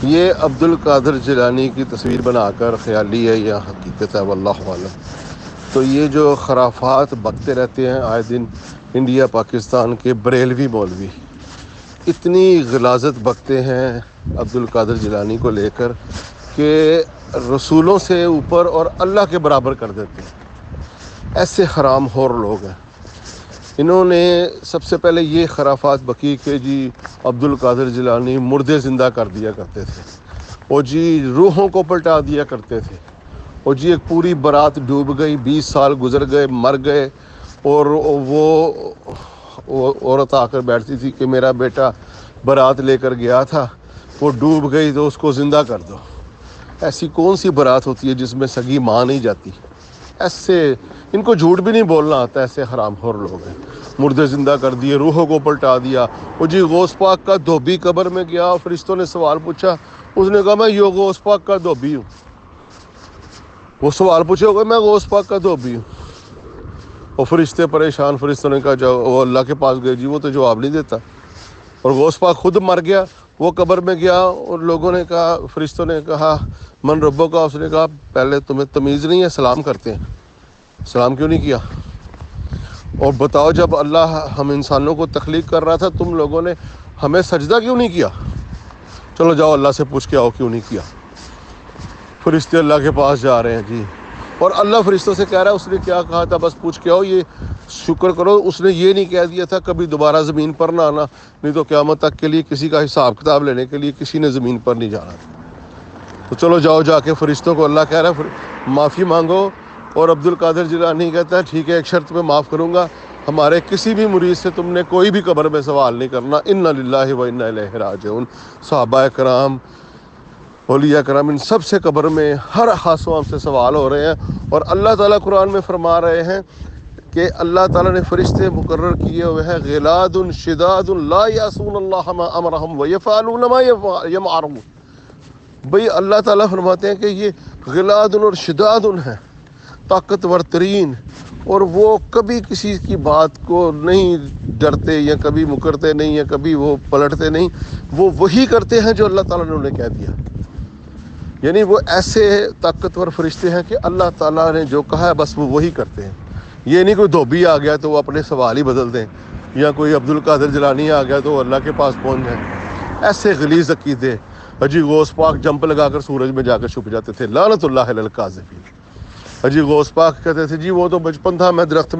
یہ عبد القادر جیلانی کی تصویر بنا کر خیالی ہے یا حقیقت ہے واللہ عالم. تو یہ جو خرافات بکتے رہتے ہیں آئے دن انڈیا پاکستان کے بریلوی مولوی، اتنی غلاظت بکتے ہیں عبد القادر جیلانی کو لے کر کہ رسولوں سے اوپر اور اللہ کے برابر کر دیتے ہیں. ایسے حرام خور لوگ ہیں. انہوں نے سب سے پہلے یہ خرافات بکی کہ جی عبد القادر جیلانی مردے زندہ کر دیا کرتے تھے، اور جی روحوں کو پلٹا دیا کرتے تھے، اور جی ایک پوری بارات ڈوب گئی، 20 سال گزر گئے، مر گئے، اور وہ عورت آ کر بیٹھتی تھی کہ میرا بیٹا بارات لے کر گیا تھا، وہ ڈوب گئی تو اس کو زندہ کر دو. ایسی کون سی بارات ہوتی ہے جس میں سگی ماں نہیں جاتی؟ ایسے ان کو جھوٹ بھی نہیں بولنا آتا. ایسے حرام خور لوگ ہیں. مردے زندہ کر دیے، روحوں کو پلٹا دیا. وہ جی غوث پاک کا دھوبی قبر میں گیا، فرشتوں نے سوال پوچھا، اس نے کہا میں یہ غوث پاک کا دھوبی ہوں. وہ سوال پوچھے ہوگا میں غوث پاک کا دھوبی ہوں. اور فرشتے پریشان، فرشتوں نے کہا جاؤ. وہ اللہ کے پاس گئے، جی وہ تو جواب نہیں دیتا. اور غوث پاک خود مر گیا، وہ قبر میں گیا، اور لوگوں نے کہا، فرشتوں نے کہا من ربوں کا، اس نے کہا پہلے تمہیں تمیز نہیں ہے، سلام کرتے ہیں، سلام کیوں نہیں کیا؟ اور بتاؤ جب اللہ ہم انسانوں کو تخلیق کر رہا تھا تم لوگوں نے ہمیں سجدہ کیوں نہیں کیا؟ چلو جاؤ اللہ سے پوچھ کے آؤ کیوں نہیں کیا. فرشتے اللہ کے پاس جا رہے ہیں جی، اور اللہ فرشتوں سے کہہ رہا ہے اس نے کیا کہا تھا بس پوچھ کے آؤ، یہ شکر کرو اس نے یہ نہیں کہہ دیا تھا کبھی دوبارہ زمین پر نہ آنا، نہیں تو قیامت تک کے لیے کسی کا حساب کتاب لینے کے لیے کسی نے زمین پر نہیں جانا تھا. تو چلو جاؤ جا کے فرشتوں کو اللہ کہہ رہا ہے معافی مانگو. اور عبد القادر جیلانی کہتا ہے ٹھیک ہے ایک شرط پہ معاف کروں گا، ہمارے کسی بھی مرید سے تم نے کوئی بھی قبر میں سوال نہیں کرنا. انا للہ و انا الیہ راجعون. صحابہ کرام، اولیاء کرام، ان سب سے قبر میں ہر ہاسو ہم سے سوال ہو رہے ہیں. اور اللہ تعالیٰ قرآن میں فرما رہے ہیں کہ اللہ تعالیٰ نے فرشتے مقرر کیے ہوئے ہیں غلاد شداد لا یعصون اللہ ما امرہم ویفعلون ما یفعلون. بھئی اللہ تعالیٰ فرماتے ہیں کہ یہ غلاد اور شداد ہیں، طاقتور ترین، اور وہ کبھی کسی کی بات کو نہیں ڈرتے یا کبھی مکرتے نہیں یا کبھی وہ پلٹتے نہیں. وہ وہی کرتے ہیں جو اللہ تعالیٰ نے انہیں کہہ دیا. یعنی وہ ایسے طاقتور فرشتے ہیں کہ اللہ تعالیٰ نے جو کہا ہے بس وہ وہی کرتے ہیں. یہ نہیں کوئی دھوبی آ گیا تو وہ اپنے سوال ہی بدل دیں، یا کوئی عبد القادر جیلانی آ گیا تو وہ اللہ کے پاس پہنچ جائیں. ایسے غلیظ عقیدے. حجی غوث پاک جمپ لگا کر سورج میں جا کر چھپ جاتے تھے، لعنت اللہ علی الکاذبین. حجی غوث پاک کہتے تھے جی وہ تو بچپن تھا میں درخت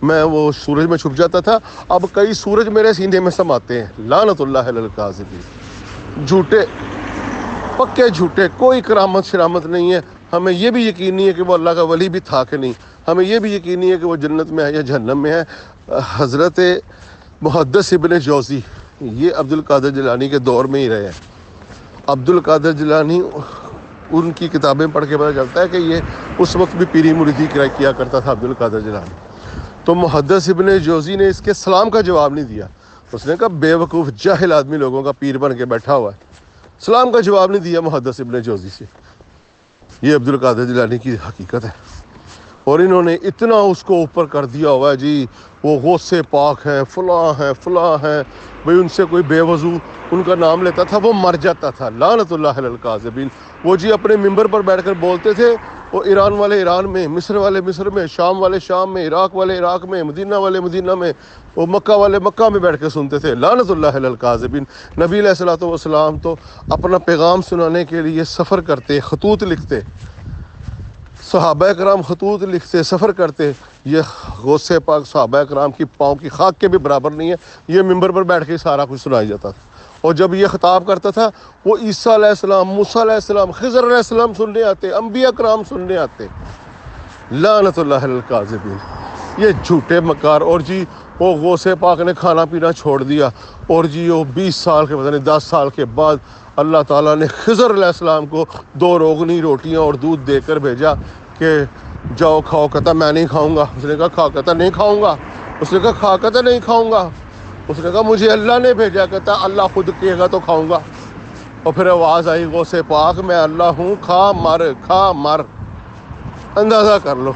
میں وہ سورج میں چھپ جاتا تھا، اب کئی سورج میرے سینے میں سماتے ہیں، لعنت اللہ علی الکاذبین. جھوٹے، پکے جھوٹے، کوئی کرامت شرامت نہیں ہے. ہمیں یہ بھی یقین نہیں ہے کہ وہ اللہ کا ولی بھی تھا کہ نہیں. ہمیں یہ بھی یقین نہیں ہے کہ وہ جنت میں ہے یا جہنم میں ہے. حضرت محدث ابن جوزی یہ عبد القادر جیلانی کے دور میں ہی رہے ہیں. عبد القادر جیلانی، ان کی کتابیں پڑھ کے پتہ چلتا ہے کہ یہ اس وقت بھی پیری مریدی کیا کرتا تھا عبد القادر جیلانی. تو محدث ابن جوزی نے اس کے سلام کا جواب نہیں دیا. اس نے کہا بے وقوف جاہل آدمی لوگوں کا پیر بن کے بیٹھا ہوا ہے. سلام کا جواب نہیں دیا محدث ابن جوزی سے. یہ عبد القادر جیلانی کی حقیقت ہے. اور انہوں نے اتنا اس کو اوپر کر دیا ہوا ہے جی وہ غوث پاک ہیں، فلاں ہیں، فلاں ہیں. بھئی ان سے کوئی بے وضو ان کا نام لیتا تھا وہ مر جاتا تھا، لعنت اللہ علی الکاذبین. وہ جی اپنے ممبر پر بیٹھ کر بولتے تھے، وہ ایران والے ایران میں، مصر والے مصر میں، شام والے شام میں، عراق والے عراق میں، مدینہ والے مدینہ میں، وہ مکہ والے مکہ میں بیٹھ کے سنتے تھے، لعنت اللہ علی الکاذبین. نبی علیہ الصلوۃ والسلام تو اپنا پیغام سنانے کے لیے سفر کرتے، خطوط لکھتے، صحابہ کرام خطوط لکھتے، سفر کرتے. یہ غوث پاک صحابہ کرام کی پاؤں کی خاک کے بھی برابر نہیں ہے. یہ ممبر پر بیٹھ کے سارا کچھ سنایا جاتا تھا. اور جب یہ خطاب کرتا تھا وہ عیسیٰ علیہ السلام، موسیٰ علیہ السلام، خضر علیہ السلام سننے آتے، انبیاء کرام سننے آتے، لعنت اللہ علی الکاذبین. یہ جھوٹے مکار. اور جی وہ غوث پاک نے کھانا پینا چھوڑ دیا، اور جی وہ 20 سال کے، پتہ نہیں 10 سال کے بعد اللہ تعالیٰ نے خضر علیہ السلام کو 2 روغنی روٹیاں اور دودھ دے کر بھیجا کہ جاؤ کھاؤ. کہتا میں نہیں کھاؤں گا. اس نے کہا کھا، کہتا نہیں کھاؤں گا. اس نے کہا کھا، کہتا نہیں کھاؤں گا. اس نے کہا مجھے اللہ نے بھیجا. کہتا اللہ خود کہے گا تو کھاؤں گا. اور پھر آواز آئی غوث پاک میں اللہ ہوں، کھا مر، کھا مر. اندازہ کر لو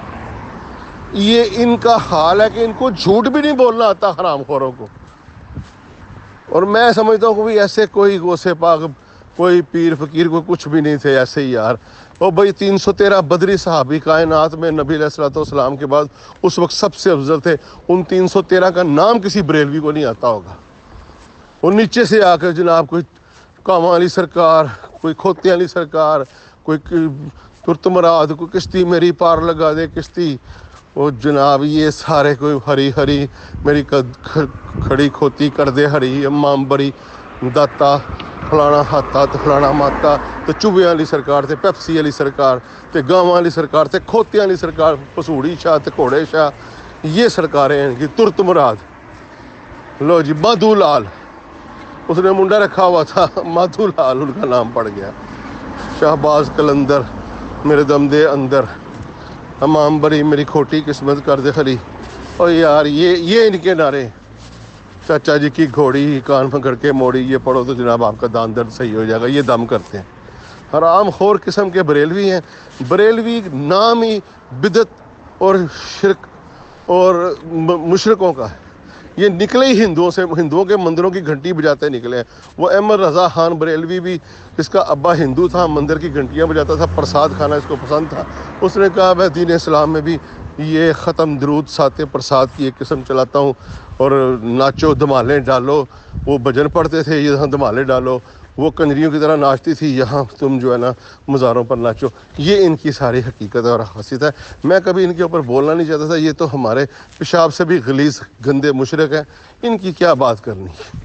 یہ ان کا حال ہے کہ ان کو جھوٹ بھی نہیں بولنا آتا حرام خوروں کو. اور میں سمجھتا ہوں کہ ایسے کوئی غوث پاک کوئی پیر فقیر کوئی کچھ بھی نہیں تھے، ایسے ہی یار۔ اور بھائی 313 بدری صحابی کائنات میں نبی علیہ الصلوۃ والسلام کے بعد اس وقت سب سے افضل تھے، ان 313 کا نام کسی بریلوی کو نہیں آتا ہوگا۔ وہ نیچے سے آ کر جناب کوئی کاواں علی سرکار، کوئی کھوتیاں علی سرکار، کوئی ترت مراد، کوئی کشتی میری پار لگا دے کشتی، وہ جناب یہ سارے کوئی ہری ہری میری کھڑی کھوتی کر دے ہری، امام بری داتا فلانا ہاتھا تو فلانا ماتا، تو چوبیاں علی سرکار تے پیپسی علی سرکار تے گاواں علی سرکار تے کھوتیاں علی سرکار، پسوڑی شاہ تے گھوڑے شاہ، یہ سرکاریں ہیں کہ ترت مراد۔ لو جی مادھو لال، اس نے منڈا رکھا ہوا تھا مادھو لال، ان کا نام پڑ گیا۔ شہباز قلندر میرے دم دے اندر، امام بری میری کھوٹی قسمت کر دے خری۔ اور یار یہ ان کے نعرے، چاچا جی کی گھوڑی کان پکڑ کے موڑی، یہ پڑھو تو جناب آپ کا دان درد صحیح ہو جائے گا، یہ دم کرتے ہیں۔ حرام خور قسم کے بریلوی ہیں۔ بریلوی نام ہی بدعت اور شرک اور مشرکوں کا ہے۔ یہ نکلے ہی ہندوؤں سے، ہندوؤں کے مندروں کی گھنٹی بجاتے نکلے ہیں۔ وہ احمد رضا خان بریلوی بھی، اس کا ابا ہندو تھا، مندر کی گھنٹیاں بجاتا تھا، پرساد کھانا اس کو پسند تھا۔ اس نے کہا میں دین اسلام میں بھی یہ ختم درود ساتے پرساد کی ایک قسم چلاتا ہوں، اور ناچو دھمالیں ڈالو، وہ بھجن پڑھتے تھے، یہاں دھمالیں ڈالو، وہ کنجریوں کی طرح ناچتی تھی، یہاں تم جو ہے نا مزاروں پر ناچو۔ یہ ان کی ساری حقیقت اور خاصیت ہے۔ میں کبھی ان کے اوپر بولنا نہیں چاہتا تھا، یہ تو ہمارے پیشاب سے بھی غلیظ گندے مشرک ہیں، ان کی کیا بات کرنی ہے۔